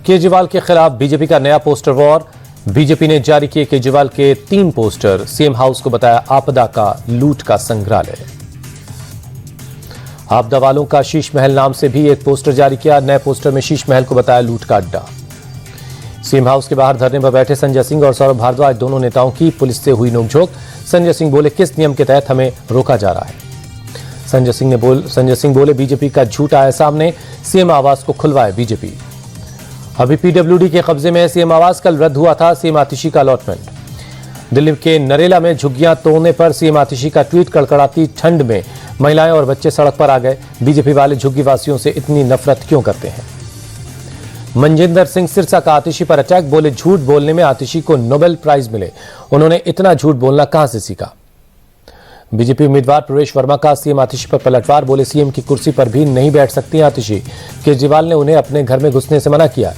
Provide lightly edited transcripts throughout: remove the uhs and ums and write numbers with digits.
केजरीवाल के खिलाफ बीजेपी का नया पोस्टर वॉर। बीजेपी ने जारी किए केजरीवाल के 3 पोस्टर। सीएम हाउस को बताया आपदा का लूट का संग्रहालय। आपदा वालों का शीश महल नाम से भी एक पोस्टर जारी किया। नए पोस्टर में शीश महल को बताया लूट का अड्डा। सीएम हाउस के बाहर धरने पर बैठे संजय सिंह और सौरभ भारद्वाज दोनों नेताओं की पुलिस से हुई नोकझोंक। संजय सिंह बोले, किस नियम के तहत हमें रोका जा रहा है? संजय सिंह बोले, बीजेपी का झूठ आया सामने, सीएम आवास को खुलवाए बीजेपी। अभी पीडब्ल्यूडी के कब्जे में है सीएम आवास। कल रद्द हुआ था सीएम आतिशी का अलॉटमेंट। दिल्ली के नरेला में झुग्गियां तोड़ने पर सीएम आतिशी का ट्वीट। कड़कड़ाती ठंड में महिलाएं और बच्चे सड़क पर आ गए। बीजेपी वाले झुग्गी वासियों से इतनी नफरत क्यों करते हैं? मनजिंदर सिंह सिरसा का आतिशी पर अटैक। बोले, झूठ बोलने में आतिशी को नोबेल प्राइज मिले, उन्होंने इतना झूठ बोलना कहां से सीखा? बीजेपी उम्मीदवार प्रवेश वर्मा का सीएम आतिशी पर पलटवार। बोले, सीएम की कुर्सी पर भी नहीं बैठ सकती आतिशी। केजरीवाल ने उन्हें अपने घर में घुसने से मना किया।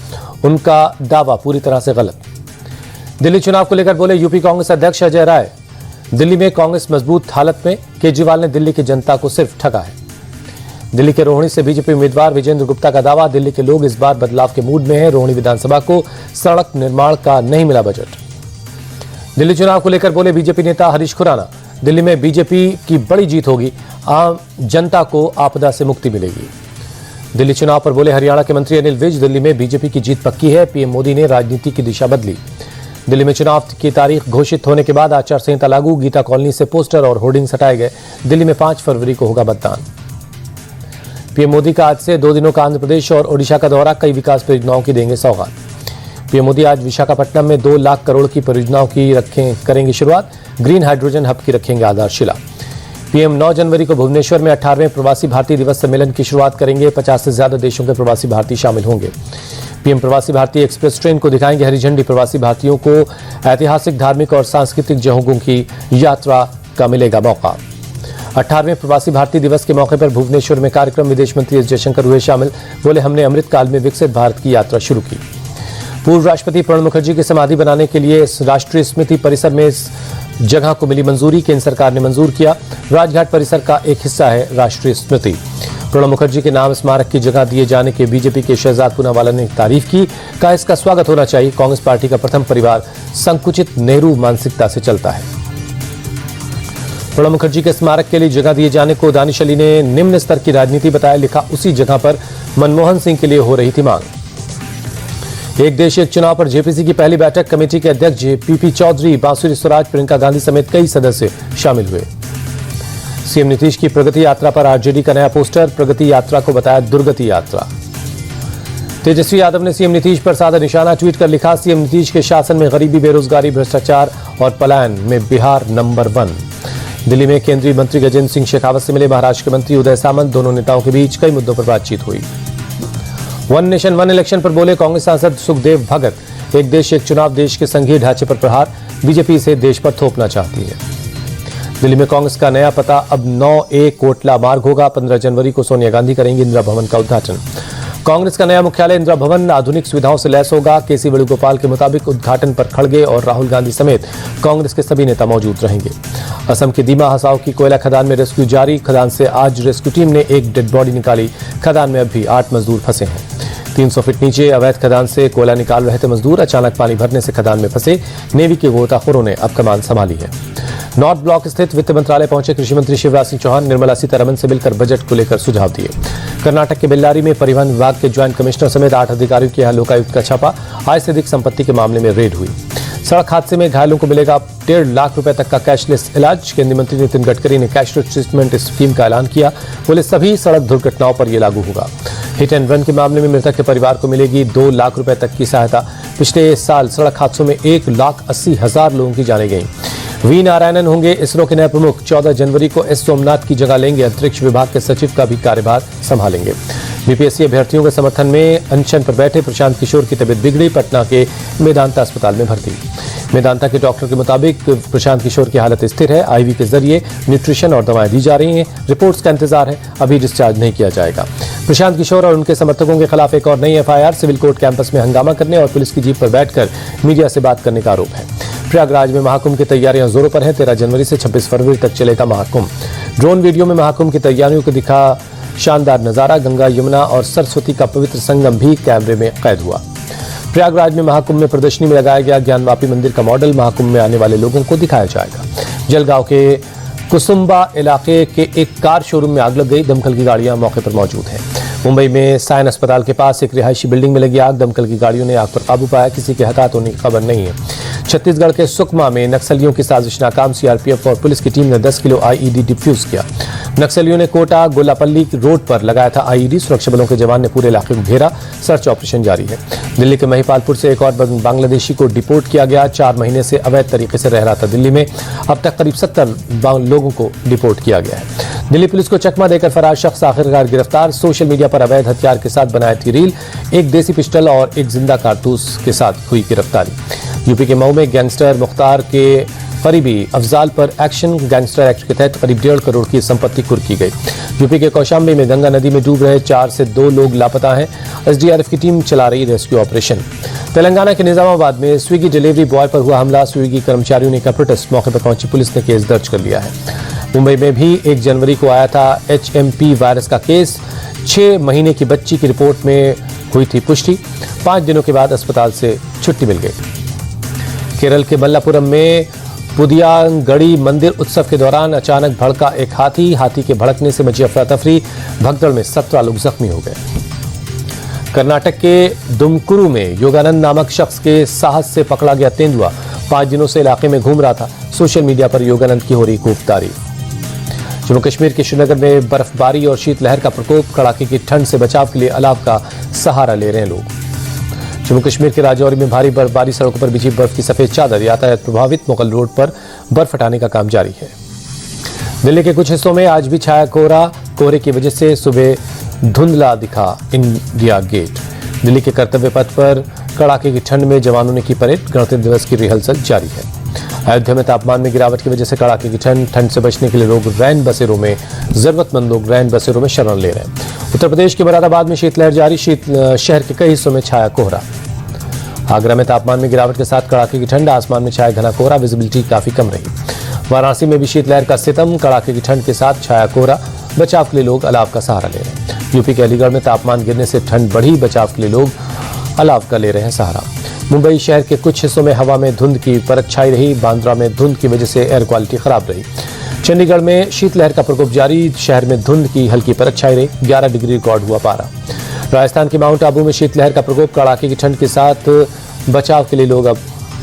उनका दावा पूरी तरह से गलत। दिल्ली चुनाव को लेकर बोले यूपी कांग्रेस अध्यक्ष अजय राय। दिल्ली में कांग्रेस मजबूत हालत में, केजरीवाल ने दिल्ली की जनता को सिर्फ ठगा है। दिल्ली के रोहिणी से बीजेपी उम्मीदवार विजेंद्र गुप्ता का दावा। दिल्ली के लोग इस बार बदलाव के मूड में हैं। रोहिणी विधानसभा को सड़क निर्माण का नहीं मिला बजट। दिल्ली चुनाव को लेकर बोले बीजेपी नेता हरीश खुराना। दिल्ली में बीजेपी की बड़ी जीत होगी, आम जनता को आपदा से मुक्ति मिलेगी। दिल्ली चुनाव पर बोले हरियाणा के मंत्री अनिल विज। दिल्ली में बीजेपी की जीत पक्की है, पीएम मोदी ने राजनीति की दिशा बदली। दिल्ली में चुनाव की तारीख घोषित होने के बाद आचार संहिता लागू। गीता कॉलोनी से पोस्टर और होर्डिंग्स हटाए गए। दिल्ली में 5 फरवरी को होगा मतदान। पीएम मोदी का आज से 2 दिनों का आंध्र प्रदेश और ओडिशा का दौरा। कई विकास परियोजनाओं की देंगे सौगात। पीएम मोदी आज विशाखापट्टनम में 2 लाख करोड़ की परियोजनाओं की करेंगे शुरुआत। ग्रीन हाइड्रोजन हब की रखेंगे आधारशिला। पीएम 9 जनवरी को भुवनेश्वर में 18वें प्रवासी भारतीय दिवस सम्मेलन की शुरुआत करेंगे। 50 से ज्यादा देशों के प्रवासी भारतीय शामिल होंगे। पीएम प्रवासी भारतीय एक्सप्रेस ट्रेन को दिखाएंगे हरी झंडी। प्रवासी भारतीयों को ऐतिहासिक, धार्मिक और सांस्कृतिक जगहों की यात्रा का मिलेगा मौका। 18वें प्रवासी भारतीय दिवस के मौके पर भुवनेश्वर में कार्यक्रम। विदेश मंत्री एस जयशंकर हुए शामिल। बोले, हमने अमृत काल में विकसित भारत की यात्रा शुरू की। पूर्व राष्ट्रपति प्रणब मुखर्जी की समाधि बनाने के लिए राष्ट्रीय स्मृति परिसर में इस जगह को मिली मंजूरी। केंद्र सरकार ने मंजूर किया। राजघाट परिसर का एक हिस्सा है राष्ट्रीय स्मृति। प्रणब मुखर्जी के नाम स्मारक की जगह दिए जाने के बीजेपी के शहजाद पूनावाला ने तारीफ की। कहा, इसका स्वागत होना चाहिए। कांग्रेस पार्टी का प्रथम परिवार संकुचित नेहरू मानसिकता से चलता है। प्रणब मुखर्जी के स्मारक के लिए जगह दिए जाने को दानिश अली ने निम्न स्तर की राजनीति बताया। लिखा, उसी जगह पर मनमोहन सिंह के लिए हो रही थी मांग। एक देश एक चुनाव पर जेपीसी की पहली बैठक। कमेटी के अध्यक्ष पीपी चौधरी, बांसुरी स्वराज, प्रियंका गांधी समेत कई सदस्य शामिल हुए। सीएम नीतीश की प्रगति यात्रा पर आरजेडी का नया पोस्टर। प्रगति यात्रा को बताया दुर्गति यात्रा। तेजस्वी यादव ने सीएम नीतीश पर साधा निशाना। ट्वीट कर लिखा, सीएम नीतीश के शासन में गरीबी, बेरोजगारी, भ्रष्टाचार और पलायन में बिहार नंबर 1। दिल्ली में केंद्रीय मंत्री गजेंद्र सिंह शेखावत से मिले महाराष्ट्र के मंत्री उदय सामंत। दोनों नेताओं के बीच कई मुद्दों पर बातचीत हुई। वन नेशन वन इलेक्शन पर बोले कांग्रेस सांसद सुखदेव भगत। एक देश एक चुनाव देश के संघीय ढांचे पर प्रहार। बीजेपी इसे देश पर थोपना चाहती है। दिल्ली में कांग्रेस का नया पता अब 9A कोटला मार्ग होगा। 15 जनवरी को सोनिया गांधी करेंगी इंदिरा भवन का उद्घाटन। कांग्रेस का नया मुख्यालय इंदिरा भवन आधुनिक सुविधाओं से लैस होगा। केसी वेणुगोपाल के मुताबिक उद्घाटन पर खड़गे और राहुल गांधी समेत कांग्रेस के सभी नेता मौजूद रहेंगे। असम के दीमा हसाओ की कोयला खदान में रेस्क्यू जारी। खदान से आज रेस्क्यू टीम ने एक डेड बॉडी निकाली। खदान में अब भी 8 मजदूर फंसे हैं। 300 फीट नीचे अवैध खदान से कोयला निकाल रहे थे मजदूर। अचानक पानी भरने से खदान में फंसे। नेवी के गोताखोरों ने अब कमान संभाली है। नॉर्थ ब्लॉक स्थित वित्त मंत्रालय पहुंचे कृषि मंत्री शिवराज सिंह चौहान। निर्मला सीतारमण से मिलकर बजट को लेकर सुझाव दिए। कर्नाटक के बेल्लारी में परिवहन विभाग के ज्वाइंट कमिश्नर समेत 8 अधिकारियों के यहां लोकायुक्त का छापा। आय से अधिक संपत्ति के मामले में रेड हुई। सड़क हादसे में घायलों को मिलेगा 1.5 लाख रुपए तक का कैशलेस इलाज। केंद्रीय मंत्री नितिन गडकरी ने कैशलेस ट्रीटमेंट स्कीम का ऐलान किया। बोले, सभी सड़क दुर्घटनाओं पर यह लागू होगा। हिट एंड रन के मामले में मृतक के परिवार को मिलेगी 2 लाख रुपए तक की सहायता। पिछले साल सड़क हादसों में 1,80,000 लोगों की जानें गईं। वी नारायणन होंगे इसरो के नए प्रमुख। 14 जनवरी को एस सोमनाथ की जगह लेंगे। अंतरिक्ष विभाग के सचिव का भी कार्यभार संभालेंगे। बीपीएससी अभ्यर्थियों के समर्थन में अनशन पर बैठे प्रशांत किशोर की तबीयत बिगड़ी। पटना के मेदांता अस्पताल में भर्ती। मेदांता के डॉक्टर के मुताबिक प्रशांत किशोर की हालत स्थिर है। आईवी के जरिए न्यूट्रिशन और दवाएं दी जा रही हैं। रिपोर्ट्स का इंतजार है, अभी डिस्चार्ज नहीं किया जाएगा। प्रशांत किशोर और उनके समर्थकों के खिलाफ एक और नई एफआईआर। सिविल कोर्ट कैंपस में हंगामा करने और पुलिस की जीप पर बैठकर मीडिया से बात करने का आरोप है। प्रयागराज में महाकुंभ की तैयारियां जोरों पर हैं। 13 जनवरी से 26 फरवरी तक चलेगा महाकुंभ। ड्रोन वीडियो में महाकुंभ की तैयारियों को दिखा शानदार नजारा। गंगा, यमुना और सरस्वती का पवित्र संगम भी कैमरे में कैद हुआ। प्रयागराज में महाकुंभ में प्रदर्शनी में लगाया गया ज्ञानवापी मंदिर का मॉडल महाकुंभ में आने वाले लोगों को दिखाया जाएगा। जलगांव के कुसुम्बा इलाके के एक कार शोरूम में आग लग गई। दमकल की गाड़ियां मौके पर मौजूद हैं। मुंबई में सायन अस्पताल के पास एक रिहायशी बिल्डिंग में लगी आग। दमकल की गाड़ियों ने आग पर काबू पाया। किसी के हताहत होने की खबर नहीं है। छत्तीसगढ़ के सुकमा में नक्सलियों की साजिश नाकाम। सीआरपीएफ और पुलिस की टीम ने 10 किलो आईईडी डिफ्यूज किया। नक्सलियों ने कोटा गोलापल्ली रोड पर लगाया था आईईडी। सुरक्षा बलों के जवान ने पूरे इलाके को घेरा। सर्च ऑपरेशन जारी है। दिल्ली के महिपालपुर से एक और बांग्लादेशी को डिपोर्ट किया गया। 4 महीने से अवैध तरीके से रह रहा था दिल्ली में। अब तक करीब 70 लोगों को डिपोर्ट किया गया है। दिल्ली पुलिस को चकमा देकर फरार शख्स आखिरकार गिरफ्तार। सोशल मीडिया पर अवैध हथियार के साथ बनाई थी रील। एक देसी पिस्टल और एक जिंदा कारतूस के साथ हुई गिरफ्तारी। यूपी के मऊ में गैंगस्टर मुख्तार के करीबी अफजाल पर एक्शन गैंगस्टर एक्ट के तहत करीब 1.5 करोड़ की संपत्ति कुर्क की गई। यूपी के कौशाम्बी में गंगा नदी में डूब रहे 4 से 2 लोग लापता हैं। एसडीआरएफ की टीम चला रही रेस्क्यू ऑपरेशन। तेलंगाना के निजामाबाद में स्विगी डिलीवरी बॉय पर हुआ हमला। स्विगी कर्मचारियों ने किया प्रोटेस्ट। मौके पर पहुंची पुलिस ने केस दर्ज कर लिया है। मुंबई में भी 1 जनवरी को आया था HMP वायरस का केस। 6 महीने की बच्ची की रिपोर्ट में हुई थी पुष्टि। 5 दिनों के बाद अस्पताल से छुट्टी मिल गई। केरल के मल्लापुरम में पुदियांगड़ी मंदिर उत्सव के दौरान अचानक भड़का एक हाथी। हाथी के भड़कने से मची अफरा तफरी। भगदड़ में 17 लोग जख्मी हो गए। कर्नाटक के दुमकुरु में योगानंद नामक शख्स के साहस से पकड़ा गया तेंदुआ 5 दिनों से इलाके में घूम रहा था। सोशल मीडिया पर योगानंद की हो रही खूब तारीफ। जम्मू कश्मीर के श्रीनगर में बर्फबारी और शीतलहर का प्रकोप। कड़ाके की ठंड से बचाव के लिए अलाव का सहारा ले रहे हैं लोग। जम्मू कश्मीर के राजौरी में भारी बर्फबारी। सड़कों पर बिछी बर्फ की सफेद चादर। यातायात प्रभावित। मुगल रोड पर बर्फ हटाने का काम जारी है। दिल्ली के कुछ हिस्सों में आज भी छाया कोहरा। कोहरे की वजह से सुबह धुंधला दिखा इंडिया गेट। दिल्ली के कर्तव्य पथ पर कड़ाके की ठंड में जवानों ने की परेड। गणतंत्र दिवस की रिहर्सल जारी है। अयोध्या में तापमान में गिरावट की वजह से कड़ाके की ठंड से बचने के लिए लोग रैन बसेरों में जरूरतमंद लोग रैन बसेरों में शरण ले रहे हैं। उत्तर प्रदेश के मुरादाबाद में शीतलहर जारी। शहर के कई हिस्सों में छाया कोहरा। आगरा में तापमान में गिरावट के साथ कड़ाके की ठंड। आसमान में छाया घना कोहरा। विजिबिलिटी काफी कम रही। वाराणसी में भी शीतलहर का सितम। कड़ाके की ठंड के साथ छाया कोहरा। बचाव के लिए लोग अलाव का सहारा ले रहे हैं। यूपी के अलीगढ़ में तापमान गिरने से ठंड बढ़ी। बचाव के लिए लोग अलाव का ले रहे हैं सहारा। मुंबई शहर के कुछ हिस्सों में हवा में धुंध की परत छाई रही। बांद्रा में धुंध की वजह से एयर क्वालिटी खराब रही। चंडीगढ़ में शीतलहर का प्रकोप जारी। शहर में धुंध की हल्की परत छाई रही। 11 डिग्री रिकॉर्ड हुआ पारा। राजस्थान के माउंट आबू में शीतलहर का प्रकोप। कड़ाके की ठंड के साथ बचाव के लिए लोग अब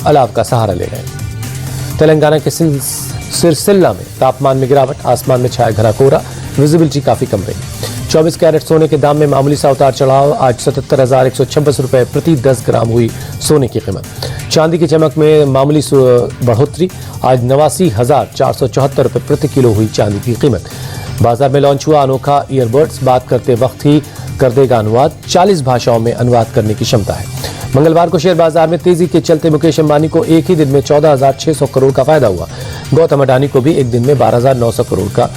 अलाव का सहारा ले रहे हैं। तेलंगाना के सिरसिल्ला में तापमान में गिरावट। आसमान में छाया घना कोहरा। विजिबिलिटी काफी कम रही। 24 कैरेट सोने के दाम में मामूली सा उतार चढ़ाव। आज 77,126 रुपए प्रति 10 ग्राम हुई सोने की कीमत। चांदी की चमक में मामूली बढ़ोतरी। आज 89,474 रुपए प्रति किलो हुई चांदी की कीमत। बाजार में लॉन्च हुआ अनोखा ईयरबड्स। बात करते वक्त ही कर देगा अनुवाद। 40 भाषाओं में अनुवाद करने की क्षमता है। मंगलवार को शेयर बाजार में तेजी के चलते मुकेश अंबानी को एक ही दिन में 14,600 करोड़ का फायदा हुआ। गौतम अडानी को भी एक दिन में 12,900 करोड़ का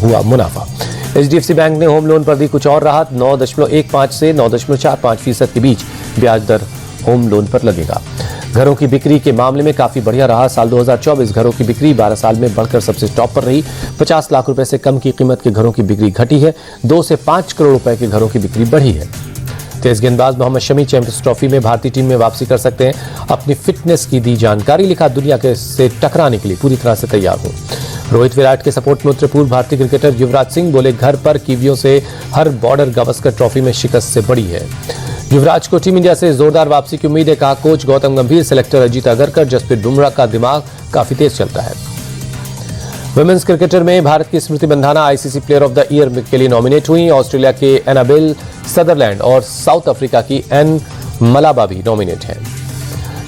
हुआ मुनाफा। HDFC बैंक ने होम लोन पर दी कुछ और राहत। 9.15 से 9.45% के बीच ब्याज दर होम लोन पर लगेगा। घरों की बिक्री के मामले में काफी बढ़िया रहा। साल 2024 घरों की बिक्री 12 साल में बढ़कर सबसे टॉप पर रही। 50 लाख रुपए से कम की कीमत के घरों की बिक्री घटी है। 2 से 5 करोड़ रुपए के घरों की बिक्री बढ़ी है। तेज गेंदबाज मोहम्मद शमी चैंपियंस ट्रॉफी में भारतीय टीम में वापसी कर सकते हैं। अपनी फिटनेस की दी जानकारी। लिखा दुनिया के से टकराने के लिए पूरी तरह से तैयार हो। रोहित विराट के सपोर्ट में उतरे पूर्व भारतीय क्रिकेटर युवराज सिंह बोले घर पर कीवियों से हर बॉर्डर गावस्कर ट्रॉफी में शिकस्त से बड़ी है। युवराज को टीम इंडिया से जोरदार वापसी की उम्मीद है। कहा कोच गौतम गंभीर, सेलेक्टर अजीत अगरकर, जसप्रीत बुमराह का दिमाग काफी तेज चलता है। वुमेन्स क्रिकेटर में भारत की Smriti Mandhana ICC player of the year के लिए नॉमिनेट हुई। ऑस्ट्रेलिया के एनाबेल सदरलैंड और साउथ अफ्रीका की एन मलाबा भी नॉमिनेट हैं।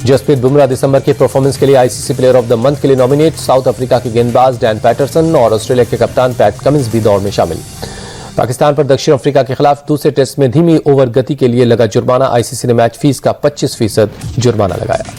जसप्रीत बुमराह दिसंबर के परफॉर्मेंस के लिए ICC player of the month के लिए नॉमिनेट। साउथ अफ्रीका के गेंदबाज डैन पैटरसन और ऑस्ट्रेलिया के कप्तान पैट कमिंस भी दौड़ में शामिल। पाकिस्तान पर दक्षिण अफ्रीका के खिलाफ दूसरे टेस्ट में धीमी ओवर गति के लिए लगा जुर्माना। आईसीसी ने मैच फीस का 25% जुर्माना लगाया।